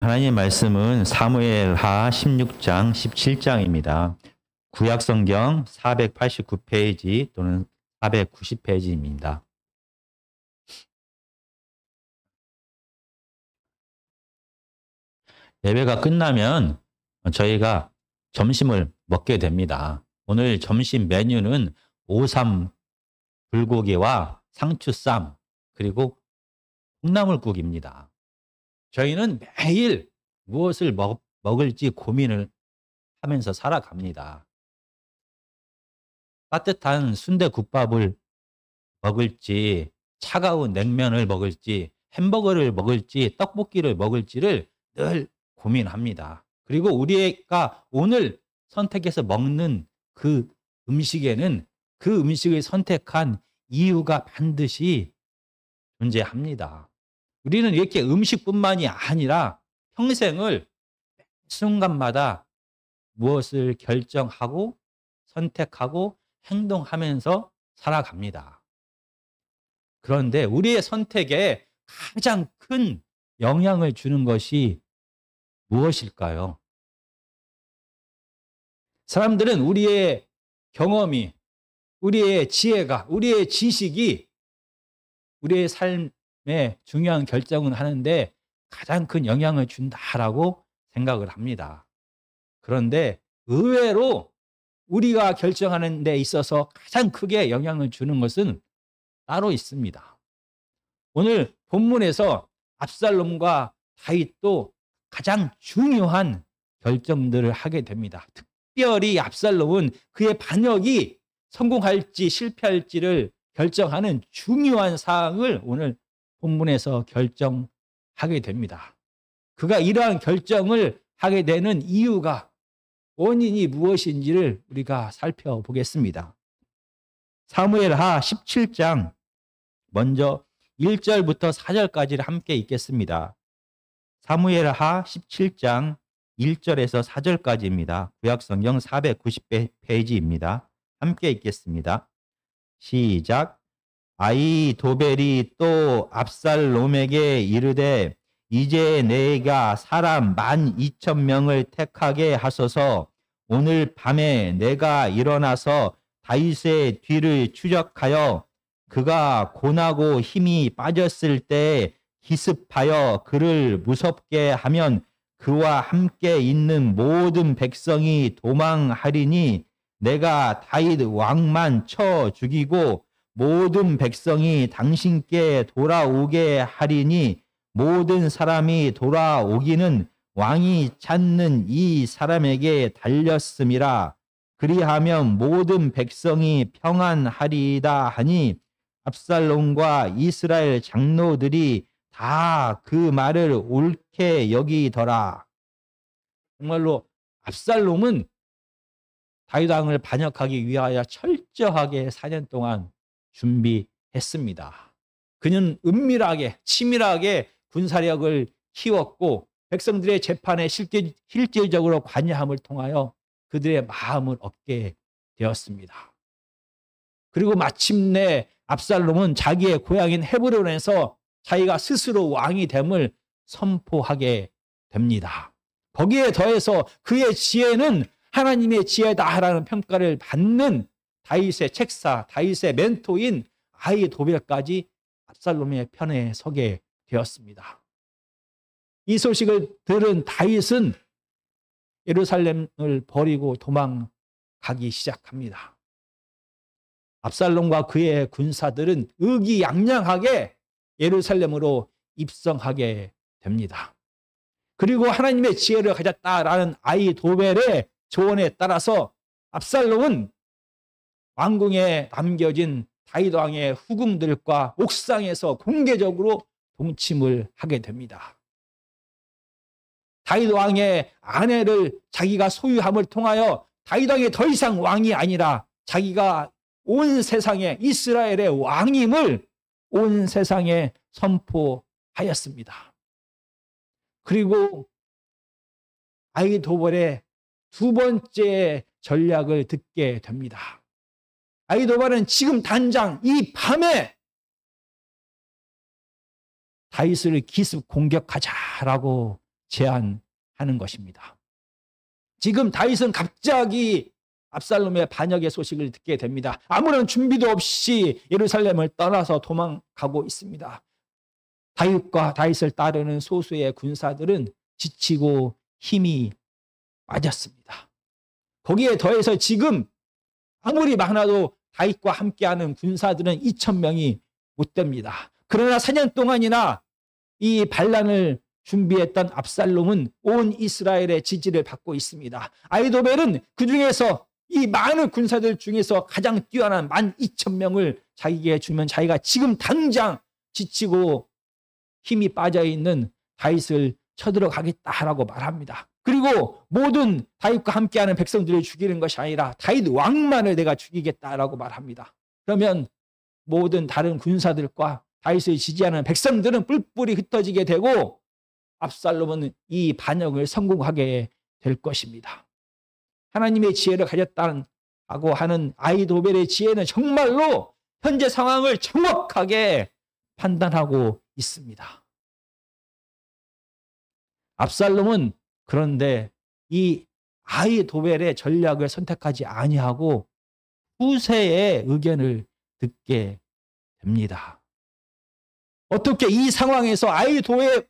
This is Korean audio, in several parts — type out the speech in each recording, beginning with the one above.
하나님의 말씀은 사무엘하 16장 17장입니다. 구약성경 489페이지 또는 490페이지입니다. 예배가 끝나면 저희가 점심을 먹게 됩니다. 오늘 점심 메뉴는 오삼 불고기와 상추쌈 그리고 콩나물국입니다. 저희는 매일 무엇을 먹을지 고민을 하면서 살아갑니다. 따뜻한 순대국밥을 먹을지, 차가운 냉면을 먹을지, 햄버거를 먹을지, 떡볶이를 먹을지를 늘 고민합니다. 그리고 우리가 오늘 선택해서 먹는 그 음식에는 그 음식을 선택한 이유가 반드시 존재합니다. 우리는 이렇게 음식뿐만이 아니라 평생을 순간마다 무엇을 결정하고 선택하고 행동하면서 살아갑니다. 그런데 우리의 선택에 가장 큰 영향을 주는 것이 무엇일까요? 사람들은 우리의 경험이, 우리의 지혜가, 우리의 지식이 우리의 삶에 중요한 결정을 하는데 가장 큰 영향을 준다라고 생각을 합니다. 그런데 의외로 우리가 결정하는 데 있어서 가장 크게 영향을 주는 것은 따로 있습니다. 오늘 본문에서 압살롬과 다윗도 가장 중요한 결정들을 하게 됩니다. 특별히 압살롬은 그의 반역이 성공할지 실패할지를 결정하는 중요한 사항을 오늘 본문에서 결정하게 됩니다. 그가 이러한 결정을 하게 되는 이유가 원인이 무엇인지를 우리가 살펴보겠습니다. 사무엘하 17장 먼저 1절부터 4절까지를 함께 읽겠습니다. 사무엘하 17장 1절에서 4절까지입니다. 구약성경 490페이지입니다. 함께 읽겠습니다. 시작. 아히도벨이 또 압살롬에게 이르되 이제 내가 사람 12,000명을 택하게 하소서. 오늘 밤에 내가 일어나서 다윗의 뒤를 추적하여 그가 고나고 힘이 빠졌을 때 기습하여 그를 무섭게 하면 그와 함께 있는 모든 백성이 도망하리니 내가 다윗 왕만 쳐 죽이고 모든 백성이 당신께 돌아오게 하리니 모든 사람이 돌아오기는 왕이 찾는 이 사람에게 달렸음이라. 그리하면 모든 백성이 평안하리이다 하니 압살롬과 이스라엘 장로들이 다 그 말을 옳게 여기더라. 정말로 압살롬은 다윗 왕을 반역하기 위하여 철저하게 4년 동안 준비했습니다. 그는 은밀하게 치밀하게 군사력을 키웠고 백성들의 재판에 실질적으로 관여함을 통하여 그들의 마음을 얻게 되었습니다. 그리고 마침내 압살롬은 자기의 고향인 헤브론에서 자기가 스스로 왕이 됨을 선포하게 됩니다. 거기에 더해서 그의 지혜는 하나님의 지혜다라는 평가를 받는 다윗의 책사, 다윗의 멘토인 아히도벨까지 압살롬의 편에 서게 되었습니다. 이 소식을 들은 다윗은 예루살렘을 버리고 도망가기 시작합니다. 압살롬과 그의 군사들은 의기양양하게 예루살렘으로 입성하게 됩니다. 그리고 하나님의 지혜를 가졌다라는 아히도벨의 조언에 따라서 압살롬은 왕궁에 남겨진 다윗 왕의 후궁들과 옥상에서 공개적으로 동침을 하게 됩니다. 다윗 왕의 아내를 자기가 소유함을 통하여 다윗 왕이 더 이상 왕이 아니라 자기가 온 세상에 이스라엘의 왕임을 온 세상에 선포하였습니다. 그리고 아히도벨의 두 번째 전략을 듣게 됩니다. 아히도벨은 지금 당장 이 밤에 다윗을 기습 공격하자라고 제안하는 것입니다. 지금 다윗은 갑자기 압살롬의 반역의 소식을 듣게 됩니다. 아무런 준비도 없이 예루살렘을 떠나서 도망가고 있습니다. 다윗을 따르는 소수의 군사들은 지치고 힘이 빠졌습니다. 거기에 더해서 지금 아무리 많아도 다윗과 함께하는 군사들은 2,000명이 못 됩니다. 그러나 4년 동안이나 이 반란을 준비했던 압살롬은 온 이스라엘의 지지를 받고 있습니다. 아히도벨은 그 중에서 이 많은 군사들 중에서 가장 뛰어난 12,000명을 자기에게 주면 자기가 지금 당장 지치고 힘이 빠져있는 다윗을 쳐들어가겠다라고 말합니다. 그리고 모든 다윗과 함께하는 백성들을 죽이는 것이 아니라 다윗 왕만을 내가 죽이겠다라고 말합니다. 그러면 모든 다른 군사들과 다윗을 지지하는 백성들은 뿔뿔이 흩어지게 되고 압살롬은 이 반역을 성공하게 될 것입니다. 하나님의 지혜를 가졌다고 하는 아히도벨의 지혜는 정말로 현재 상황을 정확하게 판단하고 있습니다. 압살롬은 그런데 이 아히도벨의 전략을 선택하지 아니하고 후세의 의견을 듣게 됩니다. 어떻게 이 상황에서 아히도벨의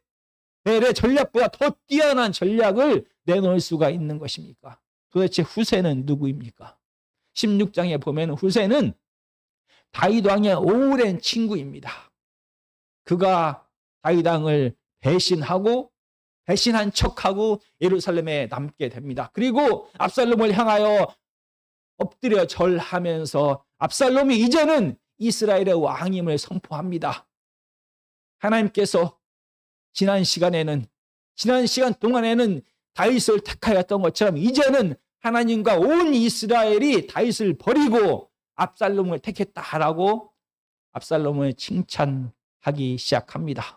전략보다 더 뛰어난 전략을 내놓을 수가 있는 것입니까? 도대체 후세는 누구입니까? 16장에 보면 후세는 다윗 왕의 오랜 친구입니다. 그가 다윗 왕을 배신한 척하고 예루살렘에 남게 됩니다. 그리고 압살롬을 향하여 엎드려 절하면서 압살롬이 이제는 이스라엘의 왕임을 선포합니다. 하나님께서 지난 시간 동안에는 다윗을 택하였던 것처럼 이제는 하나님과 온 이스라엘이 다윗을 버리고 압살롬을 택했다라고 압살롬을 칭찬하기 시작합니다.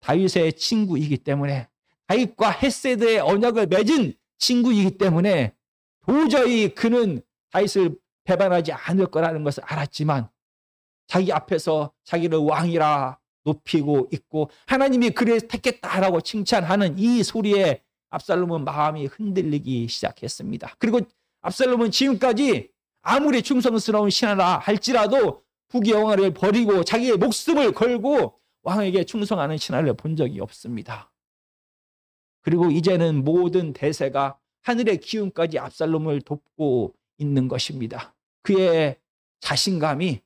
다윗의 친구이기 때문에, 다윗과 헤세드의 언약을 맺은 친구이기 때문에 도저히 그는 다윗을 배반하지 않을 거라는 것을 알았지만 자기 앞에서 자기를 왕이라 높이고 있고 하나님이 그를 택했다라고 칭찬하는 이 소리에 압살롬은 마음이 흔들리기 시작했습니다. 그리고 압살롬은 지금까지 아무리 충성스러운 신하라 할지라도 부귀영화를 버리고 자기의 목숨을 걸고 왕에게 충성하는 신하를 본 적이 없습니다. 그리고 이제는 모든 대세가 하늘의 기운까지 압살롬을 돕고 있는 것입니다. 그의 자신감이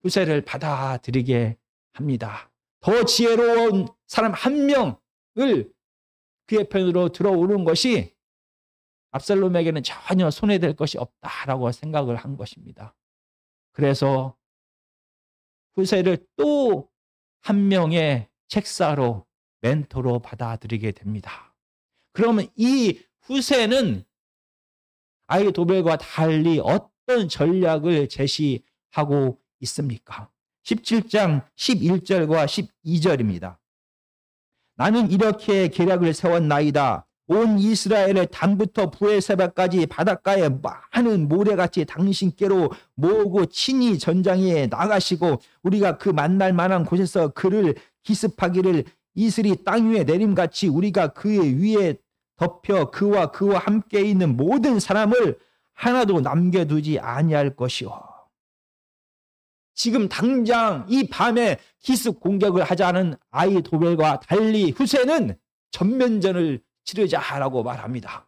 후세를 받아들이게 합니다. 더 지혜로운 사람 한 명을 그의 편으로 들어오는 것이 압살롬에게는 전혀 손해될 것이 없다라고 생각을 한 것입니다. 그래서 후세를 또 한 명의 책사로 멘토로 받아들이게 됩니다. 그러면 이 후세는 아히도벨과 달리 어떤 전략을 제시하고 있습니까? 17장 11절과 12절입니다. 나는 이렇게 계략을 세웠나이다. 온 이스라엘의 단부터 부에세바까지 바닷가에 많은 모래같이 당신께로 모으고 친히 전장에 나가시고 우리가 그 만날 만한 곳에서 그를 기습하기를 이슬이 땅 위에 내림같이 우리가 그 위에 덮여 그와 함께 있는 모든 사람을 하나도 남겨두지 아니할 것이오. 지금 당장 이 밤에 기습 공격을 하자는 아히도벨과 달리 후세는 전면전을 치르자라고 말합니다.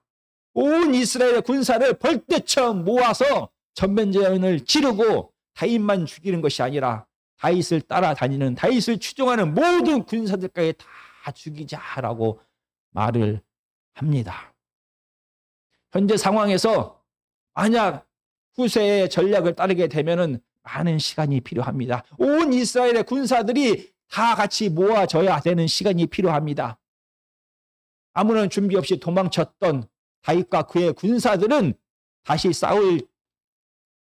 온 이스라엘의 군사를 벌떼처럼 모아서 전면전을 치르고 다윗만 죽이는 것이 아니라 다윗을 따라다니는, 다윗을 추종하는 모든 군사들까지 다 죽이자라고 말을 합니다. 현재 상황에서 만약 후세의 전략을 따르게 되면은 많은 시간이 필요합니다. 온 이스라엘의 군사들이 다 같이 모아져야 되는 시간이 필요합니다. 아무런 준비 없이 도망쳤던 다윗과 그의 군사들은 다시 싸울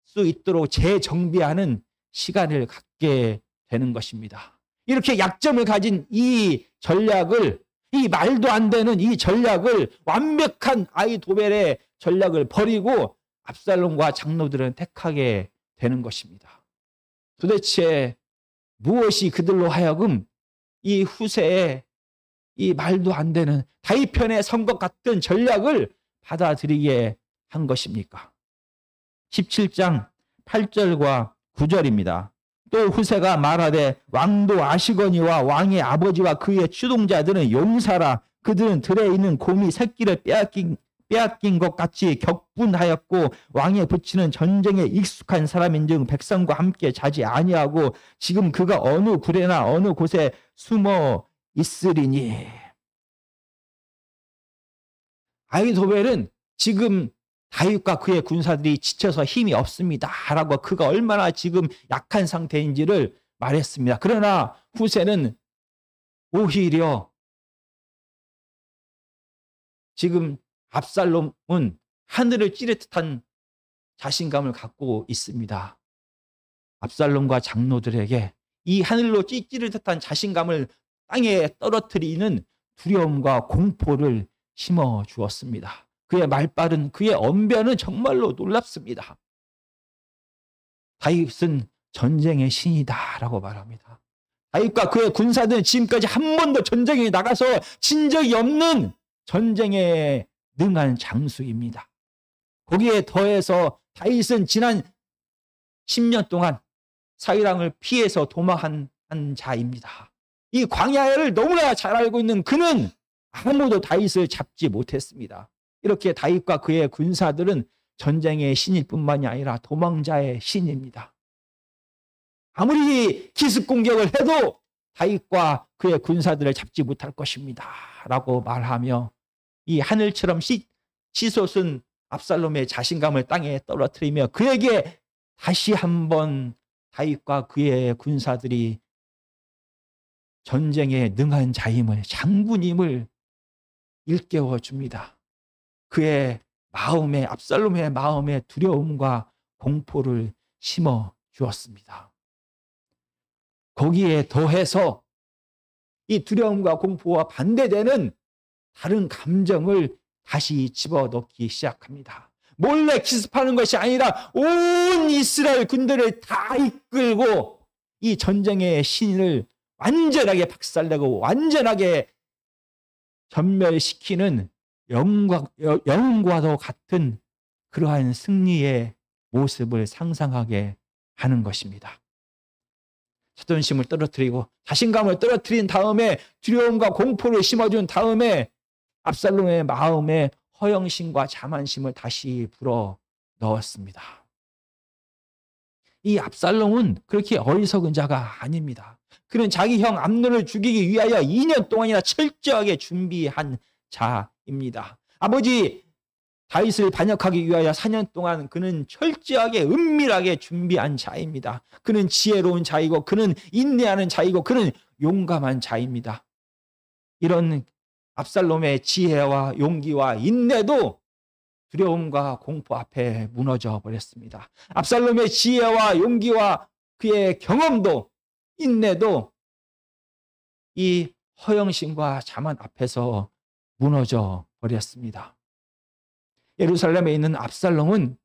수 있도록 재정비하는 시간을 갖게 되는 것입니다. 이렇게 약점을 가진 이 전략을, 이 말도 안 되는 이 전략을, 완벽한 아히도벨의 전략을 버리고 압살롬과 장로들은 택하게 되는 것입니다. 도대체 무엇이 그들로 하여금 이 후세의 이 말도 안 되는 다윗 편에 선 것 같은 전략을 받아들이게 한 것입니까? 17장 8절과 9절입니다. 또 후세가 말하되 왕도 아시거니와 왕의 아버지와 그의 추동자들은 용사라. 그들은 들에 있는 곰이 새끼를 빼앗긴 것 같이 격분하였고 왕의 붙이는 전쟁에 익숙한 사람인즉 백성과 함께 자지 아니하고 지금 그가 어느 굴에나 어느 곳에 숨어 있으리니. 아히도벨은 지금 다윗과 그의 군사들이 지쳐서 힘이 없습니다 라고 그가 얼마나 지금 약한 상태인지를 말했습니다. 그러나 후세는 오히려 지금 압살롬은 하늘을 찌를 듯한 자신감을 갖고 있습니다. 압살롬과 장로들에게 이 하늘로 찌를 듯한 자신감을 땅에 떨어뜨리는 두려움과 공포를 심어 주었습니다. 그의 말발은, 그의 언변은 정말로 놀랍습니다. 다윗은 전쟁의 신이다 라고 말합니다. 다윗과 그의 군사들은 지금까지 한 번도 전쟁에 나가서 진 적이 없는 전쟁에 능한 장수입니다. 거기에 더해서 다윗은 지난 10년 동안 사울왕을 피해서 도망한 자입니다. 이 광야를 너무나 잘 알고 있는 그는 아무도 다윗을 잡지 못했습니다. 이렇게 다윗과 그의 군사들은 전쟁의 신일 뿐만이 아니라 도망자의 신입니다. 아무리 기습 공격을 해도 다윗과 그의 군사들을 잡지 못할 것입니다 라고 말하며 이 하늘처럼 치솟은 압살롬의 자신감을 땅에 떨어뜨리며 그에게 다시 한번 다윗과 그의 군사들이 전쟁에 능한 자임을, 장군임을 일깨워 줍니다. 그의 마음에, 압살롬의 마음에 두려움과 공포를 심어 주었습니다. 거기에 더해서 이 두려움과 공포와 반대되는 다른 감정을 다시 집어넣기 시작합니다. 몰래 기습하는 것이 아니라 온 이스라엘 군대를 다 이끌고 이 전쟁의 신을 완전하게 박살내고 완전하게 전멸시키는 영웅과도 같은 그러한 승리의 모습을 상상하게 하는 것입니다. 자존심을 떨어뜨리고 자신감을 떨어뜨린 다음에 두려움과 공포를 심어준 다음에 압살롬의 마음에 허영심과 자만심을 다시 불어 넣었습니다. 이 압살롬은 그렇게 어리석은 자가 아닙니다. 그는 자기 형 암논을 죽이기 위하여 2년 동안이나 철저하게 준비한 자입니다. 아버지 다윗을 반역하기 위하여 4년 동안 그는 철저하게 은밀하게 준비한 자입니다. 그는 지혜로운 자이고 그는 인내하는 자이고 그는 용감한 자입니다. 이런 압살롬의 지혜와 용기와 인내도 두려움과 공포 앞에 무너져 버렸습니다. 압살롬의 지혜와 용기와 그의 경험도 인내도 이 허영심과 자만 앞에서 무너져 버렸습니다. 예루살렘에 있는 압살롬은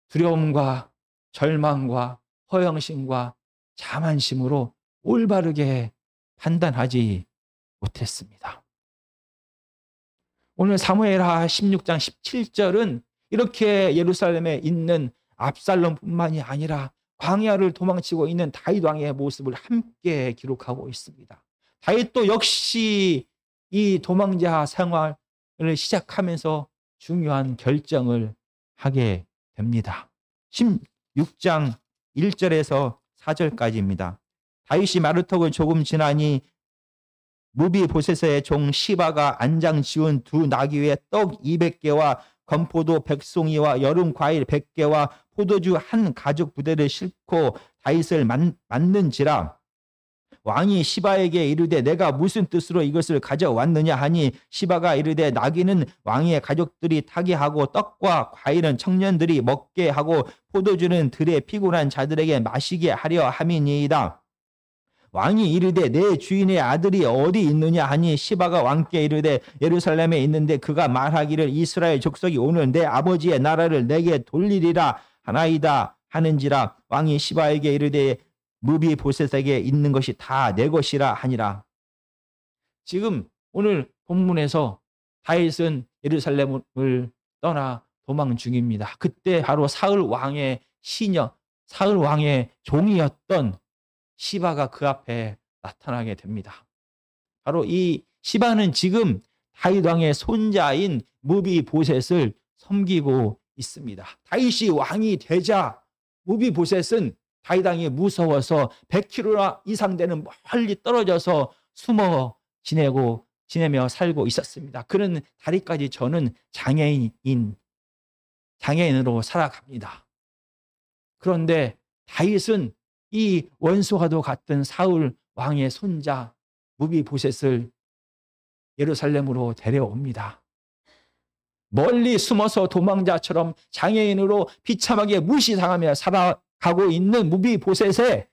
두려움과 절망과 허영심과 자만심으로 올바르게 판단하지 못했습니다. 오늘 사무엘하 16장 17절은 이렇게 예루살렘에 있는 압살롬뿐만이 아니라 광야를 도망치고 있는 다윗 왕의 모습을 함께 기록하고 있습니다. 다윗도 역시 이 도망자 생활을 시작하면서 중요한 결정을 하게 됩니다. 16장 1절에서 4절까지입니다. 다윗이 마르턱을 조금 지나니 무비보셋의 종 시바가 안장 지운 두 나귀 위에 떡 200개와 건포도 100송이와 여름 과일 100개와 포도주 한 가죽 부대를 싣고 다윗을 맞는지라. 왕이 시바에게 이르되 내가 무슨 뜻으로 이것을 가져왔느냐 하니 시바가 이르되 나귀는 왕의 가족들이 타게 하고 떡과 과일은 청년들이 먹게 하고 포도주는 들에 피곤한 자들에게 마시게 하려 함이니이다. 왕이 이르되 내 주인의 아들이 어디 있느냐 하니 시바가 왕께 이르되 예루살렘에 있는데 그가 말하기를 이스라엘 족속이 오늘 내 아버지의 나라를 내게 돌리리라 하나이다 하는지라. 왕이 시바에게 이르되 무비보셋에게 있는 것이 다 내 것이라 하니라. 지금 오늘 본문에서 다윗은 예루살렘을 떠나 도망 중입니다. 그때 바로 사울 왕의 시녀, 사울 왕의 종이었던 시바가 그 앞에 나타나게 됩니다. 바로 이 시바는 지금 다윗 왕의 손자인 무비보셋을 섬기고 있습니다. 다윗이 왕이 되자 무비보셋은 다윗 왕이 무서워서 100km 이상 되는 멀리 떨어져서 숨어 지내며 살고 있었습니다. 그는 다리까지 저는 장애인으로 살아갑니다. 그런데 다윗은 이 원수와도 같은 사울 왕의 손자 무비보셋을 예루살렘으로 데려옵니다. 멀리 숨어서 도망자처럼 장애인으로 비참하게 무시당하며 살아가고 있는 무비보셋의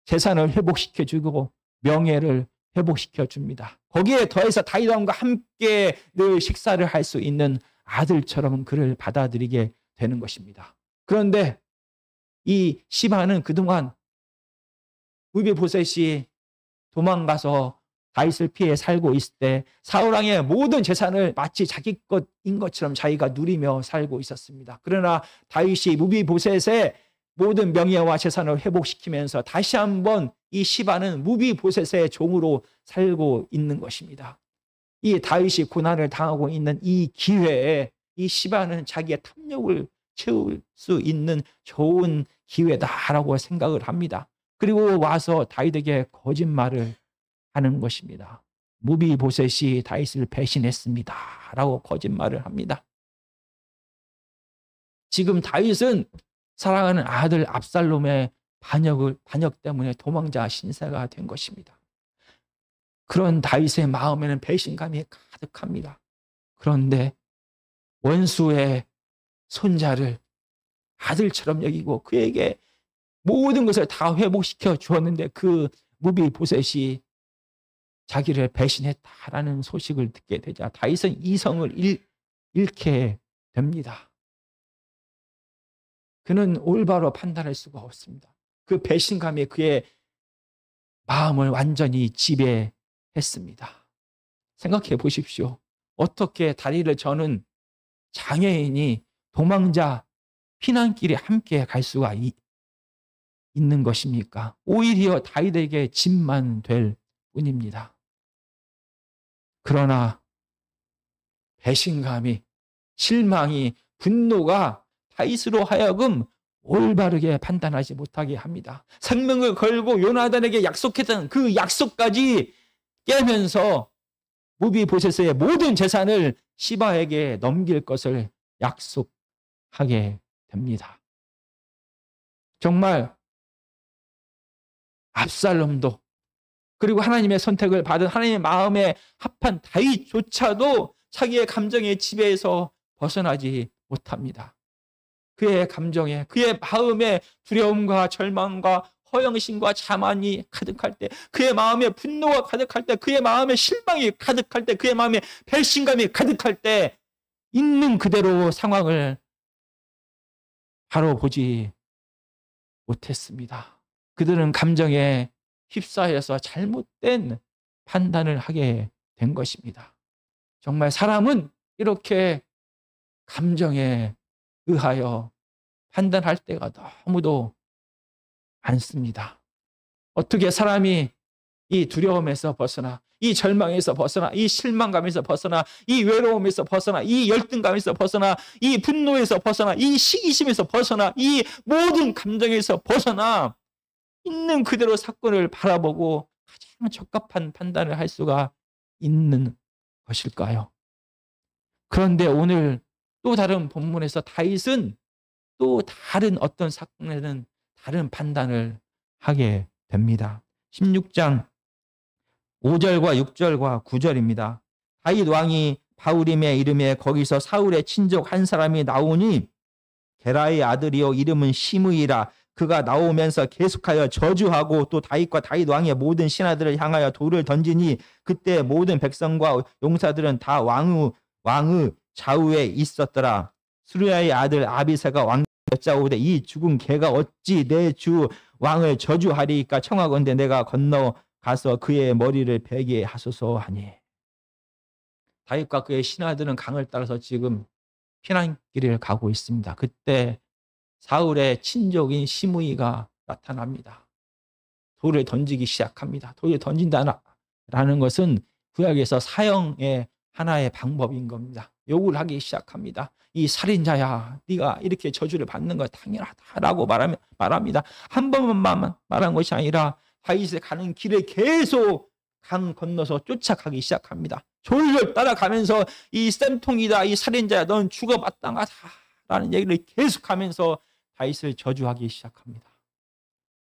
재산을 회복시켜주고 명예를 회복시켜줍니다. 거기에 더해서 다윗 왕과 함께 늘 식사를 할 수 있는 아들처럼 그를 받아들이게 되는 것입니다. 그런데 이 시바는 그동안 무비보셋이 도망가서 다윗을 피해 살고 있을 때 사울 왕의 모든 재산을 마치 자기 것인 것처럼 자기가 누리며 살고 있었습니다. 그러나 다윗이 무비보셋의 모든 명예와 재산을 회복시키면서 다시 한번 이 시바는 무비보셋의 종으로 살고 있는 것입니다. 이 다윗이 고난을 당하고 있는 이 기회에 이 시바는 자기의 탐욕을 채울 수 있는 좋은 기회다라고 생각을 합니다. 그리고 와서 다윗에게 거짓말을 하는 것입니다. 무비보셋이 다윗을 배신했습니다 라고 거짓말을 합니다. 지금 다윗은 사랑하는 아들 압살롬의 반역 때문에 도망자 신세가 된 것입니다. 그런 다윗의 마음에는 배신감이 가득합니다. 그런데 원수의 손자를 아들처럼 여기고 그에게 모든 것을 다 회복시켜 주었는데 그 무비보셋이 자기를 배신했다라는 소식을 듣게 되자 다윗은 이성을 잃게 됩니다. 그는 올바로 판단할 수가 없습니다. 그 배신감이 그의 마음을 완전히 지배했습니다. 생각해 보십시오. 어떻게 다리를 저는 장애인이 도망자 피난길에 함께 갈 수가 있는 것입니까? 오히려 다윗에게 짐만 될 뿐입니다. 그러나 배신감이, 실망이, 분노가 다윗으로 하여금 올바르게 판단하지 못하게 합니다. 생명을 걸고 요나단에게 약속했던 그 약속까지 깨면서 무비보셋의 모든 재산을 시바에게 넘길 것을 약속하게 됩니다. 정말 압살롬도 그리고 하나님의 선택을 받은 하나님의 마음에 합한 다윗조차도 자기의 감정의 지배에서 벗어나지 못합니다. 그의 감정에, 그의 마음에 두려움과 절망과 허영심과 자만이 가득할 때, 그의 마음에 분노가 가득할 때, 그의 마음에 실망이 가득할 때, 그의 마음에 배신감이 가득할 때 있는 그대로 상황을 바로 보지 못했습니다. 그들은 감정에 휩싸여서 잘못된 판단을 하게 된 것입니다. 정말 사람은 이렇게 감정에 의하여 판단할 때가 너무도 많습니다. 어떻게 사람이 이 두려움에서 벗어나, 이 절망에서 벗어나, 이 실망감에서 벗어나, 이 외로움에서 벗어나, 이 열등감에서 벗어나, 이 분노에서 벗어나, 이 시기심에서 벗어나, 이 모든 감정에서 벗어나 있는 그대로 사건을 바라보고 가장 적합한 판단을 할 수가 있는 것일까요? 그런데 오늘 또 다른 본문에서 다윗은 또 다른 어떤 사건에는 다른 판단을 하게 됩니다. 16장 5절과 6절과 9절입니다. 다윗 왕이 바후림에 이름에 거기서 사울의 친족 한 사람이 나오니 게라의 아들이요 이름은 시므이라. 그가 나오면서 계속하여 저주하고 또 다윗과 다윗 왕의 모든 신하들을 향하여 돌을 던지니 그때 모든 백성과 용사들은 다 왕의 좌우에 있었더라. 수르야의 아들 아비새가 왕 여짜오되 이 죽은 개가 어찌 내 주 왕을 저주하리이까 청하건대 내가 건너가서 그의 머리를 베게 하소서 하니. 다윗과 그의 신하들은 강을 따라서 지금 피난길을 가고 있습니다. 그때 사울의 친족인 시므이가 나타납니다. 돌을 던지기 시작합니다. 돌을 던진다라는 것은 구약에서 사형의 하나의 방법인 겁니다. 욕을 하기 시작합니다. 이 살인자야, 네가 이렇게 저주를 받는 거 당연하다라고 말합니다. 한 번만 말한 것이 아니라 다윗이 가는 길에 계속 강 건너서 쫓아가기 시작합니다. 졸졸 따라가면서 이 쌤통이다, 이 살인자야, 넌 죽어 마땅하다라는 얘기를 계속하면서 다윗을 저주하기 시작합니다.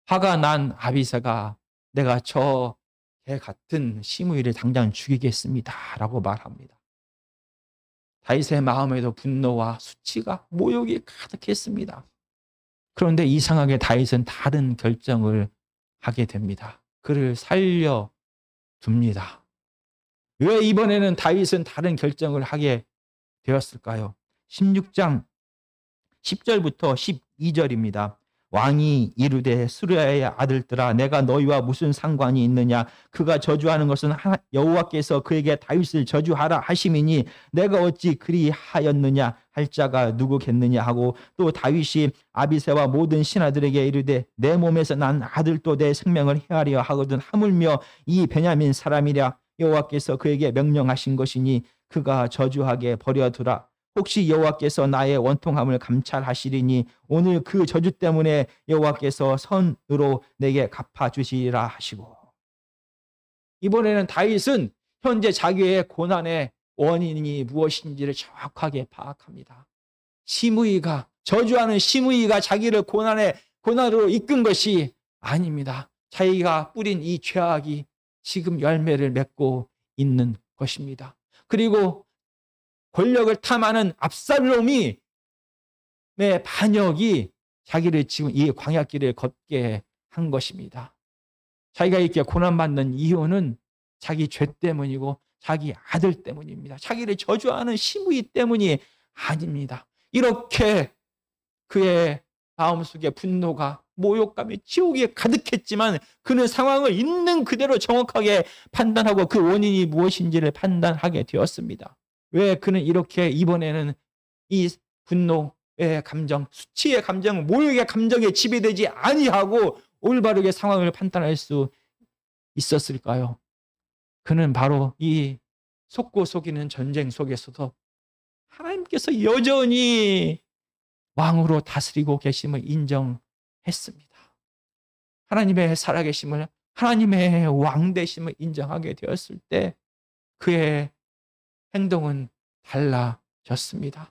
화가 난 아비새가 내가 저 개 같은 시므이를 당장 죽이겠습니다라고 말합니다. 다윗의 마음에도 분노와 수치가 모욕이 가득했습니다. 그런데 이상하게 다윗은 다른 결정을 하게 됩니다. 그를 살려둡니다. 왜 이번에는 다윗은 다른 결정을 하게 되었을까요? 16장 10절부터 12절입니다. 왕이 이르되 수르야의 아들들아 내가 너희와 무슨 상관이 있느냐 그가 저주하는 것은 여호와께서 그에게 다윗을 저주하라 하심이니 내가 어찌 그리하였느냐 할 자가 누구겠느냐 하고 또 다윗이 아비새와 모든 신하들에게 이르되 내 몸에서 난 아들도 내 생명을 해하려 하거든 하물며 이 베냐민 사람이랴 여호와께서 그에게 명령하신 것이니 그가 저주하게 버려두라. 혹시 여호와께서 나의 원통함을 감찰하시리니 오늘 그 저주 때문에 여호와께서 선으로 내게 갚아주시리라 하시고. 이번에는 다윗은 현재 자기의 고난의 원인이 무엇인지를 정확하게 파악합니다. 시므이가, 저주하는 시므이가 자기를 고난으로 이끈 것이 아닙니다. 자기가 뿌린 이 죄악이 지금 열매를 맺고 있는 것입니다. 그리고 권력을 탐하는 압살롬이 내 반역이 자기를 지금 이 광야길을 걷게 한 것입니다. 자기가 이렇게 고난받는 이유는 자기 죄 때문이고 자기 아들 때문입니다. 자기를 저주하는 시므이 때문이 아닙니다. 이렇게 그의 마음속에 분노가 모욕감이 지옥에 가득했지만 그는 상황을 있는 그대로 정확하게 판단하고 그 원인이 무엇인지를 판단하게 되었습니다. 왜 그는 이렇게 이번에는 이 분노의 감정, 수치의 감정, 모욕의 감정에 지배되지 아니하고 올바르게 상황을 판단할 수 있었을까요? 그는 바로 이 속고 속이는 전쟁 속에서도 하나님께서 여전히 왕으로 다스리고 계심을 인정했습니다. 하나님의 살아계심을, 하나님의 왕되심을 인정하게 되었을 때 그의 행동은 달라졌습니다.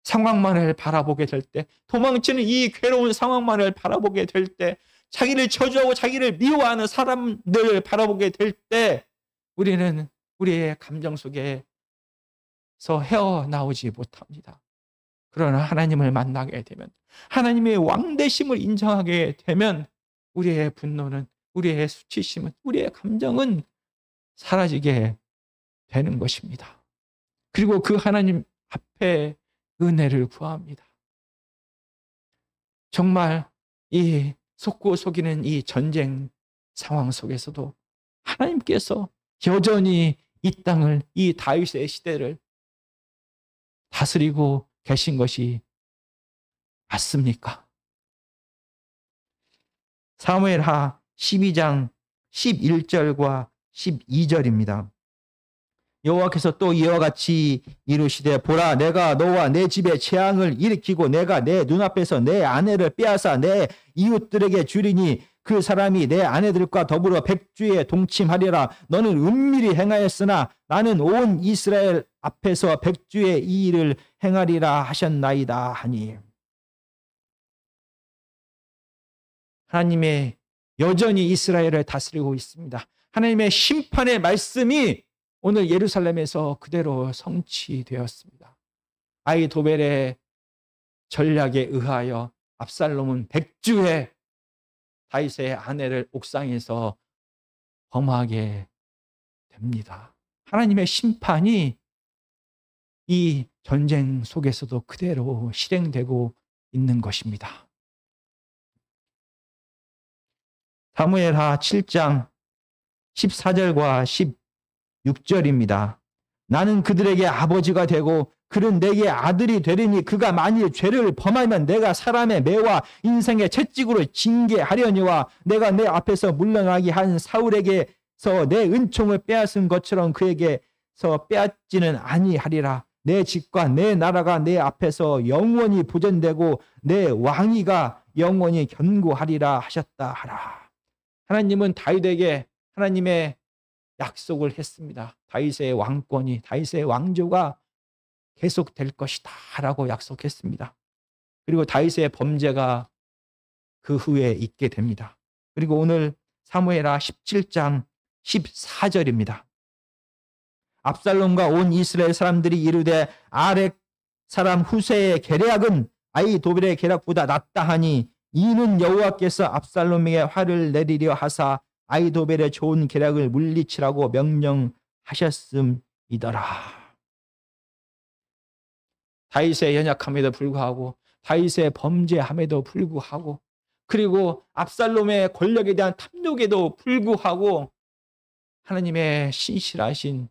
상황만을 바라보게 될 때, 도망치는 이 괴로운 상황만을 바라보게 될 때, 자기를 저주하고 자기를 미워하는 사람들을 바라보게 될 때 우리는 우리의 감정 속에서 헤어나오지 못합니다. 그러나 하나님을 만나게 되면, 하나님의 왕되심을 인정하게 되면 우리의 분노는, 우리의 수치심은, 우리의 감정은 사라지게 되는 것입니다. 그리고 그 하나님 앞에 은혜를 구합니다. 정말 이 속고 속이는 이 전쟁 상황 속에서도 하나님께서 여전히 이 땅을, 이 다윗의 시대를 다스리고 계신 것이 맞습니까? 사무엘하 12장 11절과 12절입니다. 여호와께서 또 이와 같이 이르시되 보라 내가 너와 내 집에 재앙을 일으키고 내가 내 눈앞에서 내 아내를 빼앗아 내 이웃들에게 주리니 그 사람이 내 아내들과 더불어 백주에 동침하리라. 너는 은밀히 행하였으나 나는 온 이스라엘 앞에서 백주의 이 일을 행하리라 하셨나이다 하니. 하나님의 여전히 이스라엘을 다스리고 있습니다. 하나님의 심판의 말씀이 오늘 예루살렘에서 그대로 성취되었습니다. 아히도벨의 전략에 의하여 압살롬은 백주에 다윗의 아내를 옥상에서 범하게 됩니다. 하나님의 심판이 이 전쟁 속에서도 그대로 실행되고 있는 것입니다. 사무엘하 7장 14절과 16절입니다. 나는 그들에게 아버지가 되고 그는 내게 아들이 되리니 그가 만일 죄를 범하면 내가 사람의 매와 인생의 채찍으로 징계하려니와 내가 내 앞에서 물러나게 한 사울에게서 내 은총을 빼앗은 것처럼 그에게서 빼앗지는 아니하리라. 내 집과 내 나라가 내 앞에서 영원히 보존되고 내 왕위가 영원히 견고하리라 하셨다 하라. 하나님은 다윗에게 하나님의 약속을 했습니다. 다윗의 왕권이, 다윗의 왕조가 계속될 것이다 라고 약속했습니다. 그리고 다윗의 범죄가 그 후에 있게 됩니다. 그리고 오늘 사무엘하 17장 14절입니다. 압살롬과 온 이스라엘 사람들이 이르되 아렉 사람 후세의 계략은 아히도벨의 계략보다 낫다 하니 이는 여호와께서 압살롬에게 화를 내리려 하사 아히도벨의 좋은 계략을 물리치라고 명령하셨음이더라. 다윗의 연약함에도 불구하고 다윗의 범죄함에도 불구하고 그리고 압살롬의 권력에 대한 탐욕에도 불구하고 하나님의 신실하신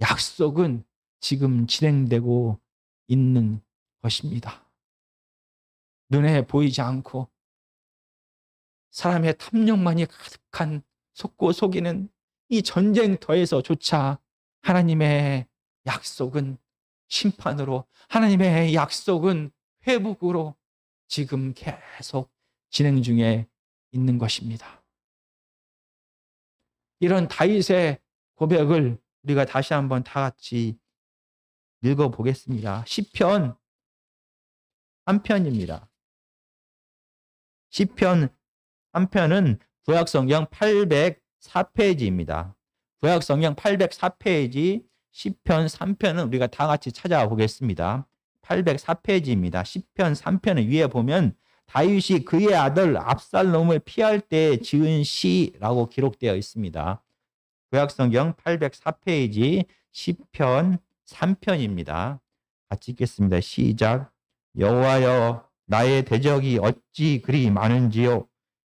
약속은 지금 진행되고 있는 것입니다. 눈에 보이지 않고 사람의 탐욕만이 가득한 속고 속이는 이 전쟁터에서조차 하나님의 약속은 심판으로, 하나님의 약속은 회복으로 지금 계속 진행 중에 있는 것입니다. 이런 다윗의 고백을 우리가 다시 한번 다 같이 읽어보겠습니다. 시편 한 편입니다. 시편 한 편은 구약성경 804페이지입니다. 구약성경 804페이지 시편 3편은 우리가 다 같이 찾아보겠습니다. 804페이지입니다. 시편 3편은 위에 보면 다윗이 그의 아들 압살롬을 피할 때 지은 시라고 기록되어 있습니다. 구약성경 804페이지 시편 3편입니다. 같이 읽겠습니다. 시작. 여호와여 나의 대적이 어찌 그리 많은지요.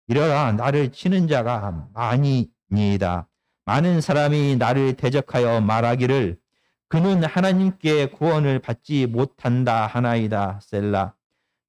이러라 나를 치는 자가 많이니이다. 많은 사람이 나를 대적하여 말하기를 그는 하나님께 구원을 받지 못한다 하나이다. 셀라.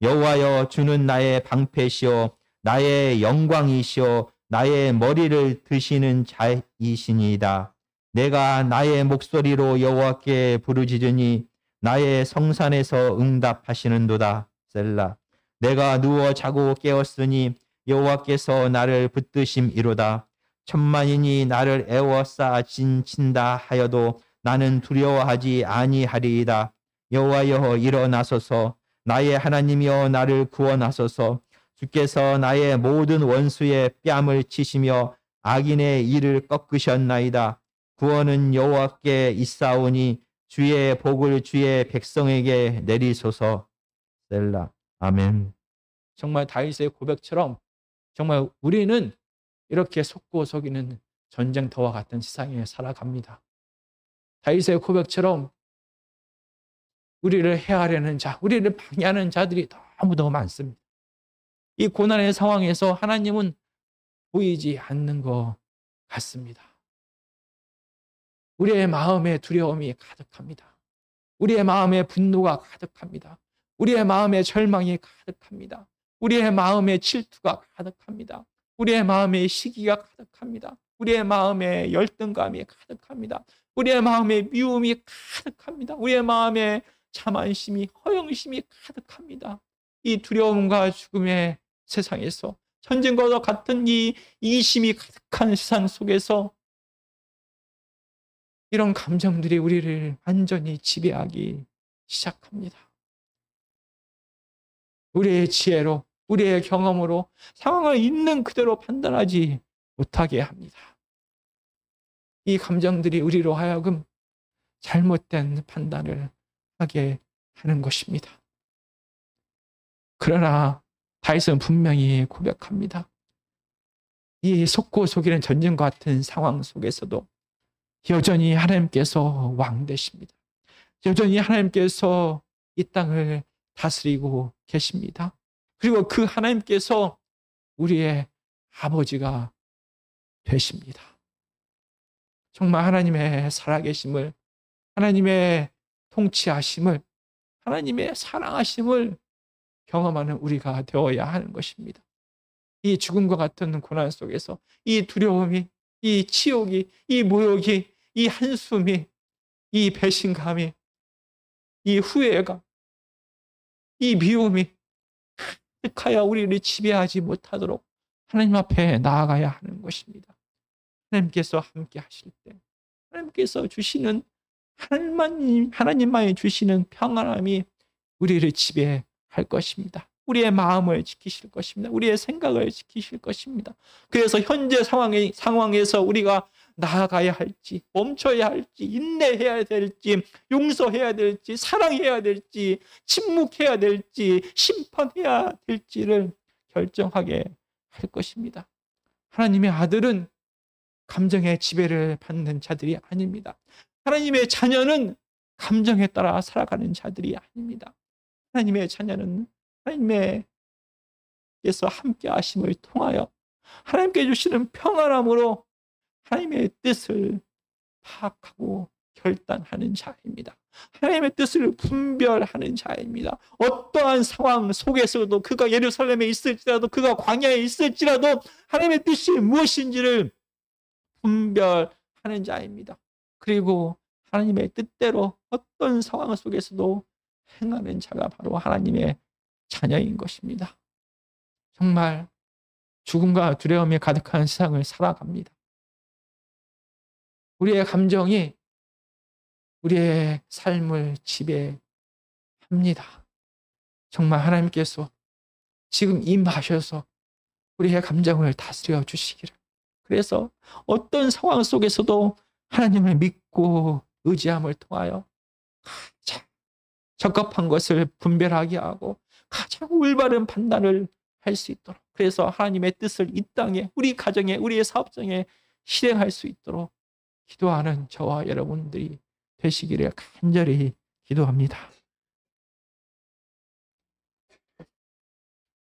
여호와여 주는 나의 방패시오 나의 영광이시오 나의 머리를 드시는 자이시니이다. 내가 나의 목소리로 여호와께 부르짖으니 나의 성산에서 응답하시는도다. 셀라. 내가 누워 자고 깨었으니 여호와께서 나를 붙드심이로다. 천만인이 나를 애워싸 진친다 하여도 나는 두려워하지 아니하리이다. 여호와여 일어나소서. 나의 하나님이여 나를 구원하소서. 주께서 나의 모든 원수의 뺨을 치시며 악인의 이를 꺾으셨나이다. 구원은 여호와께 있사오니 주의 복을 주의 백성에게 내리소서. 셀라. 아멘. 정말 다윗의 고백처럼 정말 우리는 이렇게 속고 속이는 전쟁터와 같은 세상에 살아갑니다. 다윗의 고백처럼 우리를 해하려는 자, 우리를 방해하는 자들이 너무도 많습니다. 이 고난의 상황에서 하나님은 보이지 않는 것 같습니다. 우리의 마음에 두려움이 가득합니다. 우리의 마음에 분노가 가득합니다. 우리의 마음에 절망이 가득합니다. 우리의 마음에 질투가 가득합니다. 우리의 마음에 시기가 가득합니다. 우리의 마음에 열등감이 가득합니다. 우리의 마음에 미움이 가득합니다. 우리의 마음에 자만심이, 허영심이 가득합니다. 이 두려움과 죽음의 세상에서 전쟁과 같은 이 이심이 가득한 세상 속에서 이런 감정들이 우리를 완전히 지배하기 시작합니다. 우리의 지혜로, 우리의 경험으로 상황을 있는 그대로 판단하지 못하게 합니다. 이 감정들이 우리로 하여금 잘못된 판단을 하게 하는 것입니다. 그러나 다윗은 분명히 고백합니다. 이 속고 속이는 전쟁과 같은 상황 속에서도 여전히 하나님께서 왕 되십니다. 여전히 하나님께서 이 땅을 다스리고 계십니다. 그리고 그 하나님께서 우리의 아버지가 되십니다. 정말 하나님의 살아계심을, 하나님의 통치하심을, 하나님의 사랑하심을 경험하는 우리가 되어야 하는 것입니다. 이 죽음과 같은 고난 속에서 이 두려움이, 이 치욕이, 이 모욕이, 이 한숨이, 이 배신감이, 이 후회가, 이 미움이 득하여 우리를 지배하지 못하도록 하나님 앞에 나아가야 하는 것입니다. 하나님께서 함께 하실 때, 하나님께서 주시는 하나님만이 주시는 평안함이 우리를 지배할 것입니다. 우리의 마음을 지키실 것입니다. 우리의 생각을 지키실 것입니다. 그래서 현재 상황에서 우리가 나아가야 할지, 멈춰야 할지, 인내해야 될지, 용서해야 될지, 사랑해야 될지, 침묵해야 될지, 심판해야 될지를 결정하게 할 것입니다. 하나님의 아들은 감정의 지배를 받는 자들이 아닙니다. 하나님의 자녀는 감정에 따라 살아가는 자들이 아닙니다. 하나님의 자녀는 하나님께서 함께 하심을 통하여 하나님께 주시는 평안함으로 하나님의 뜻을 파악하고 결단하는 자입니다. 하나님의 뜻을 분별하는 자입니다. 어떠한 상황 속에서도 그가 예루살렘에 있을지라도 그가 광야에 있을지라도 하나님의 뜻이 무엇인지를 분별하는 자입니다. 그리고 하나님의 뜻대로 어떤 상황 속에서도 행하는 자가 바로 하나님의 자녀인 것입니다. 정말 죽음과 두려움이 가득한 세상을 살아갑니다. 우리의 감정이 우리의 삶을 지배합니다. 정말 하나님께서 지금 임하셔서 우리의 감정을 다스려 주시기를. 그래서 어떤 상황 속에서도 하나님을 믿고 의지함을 통하여 가장 적합한 것을 분별하게 하고 가장 올바른 판단을 할 수 있도록, 그래서 하나님의 뜻을 이 땅에, 우리 가정에, 우리의 사업장에 실행할 수 있도록 기도하는 저와 여러분들이 되시기를 간절히 기도합니다.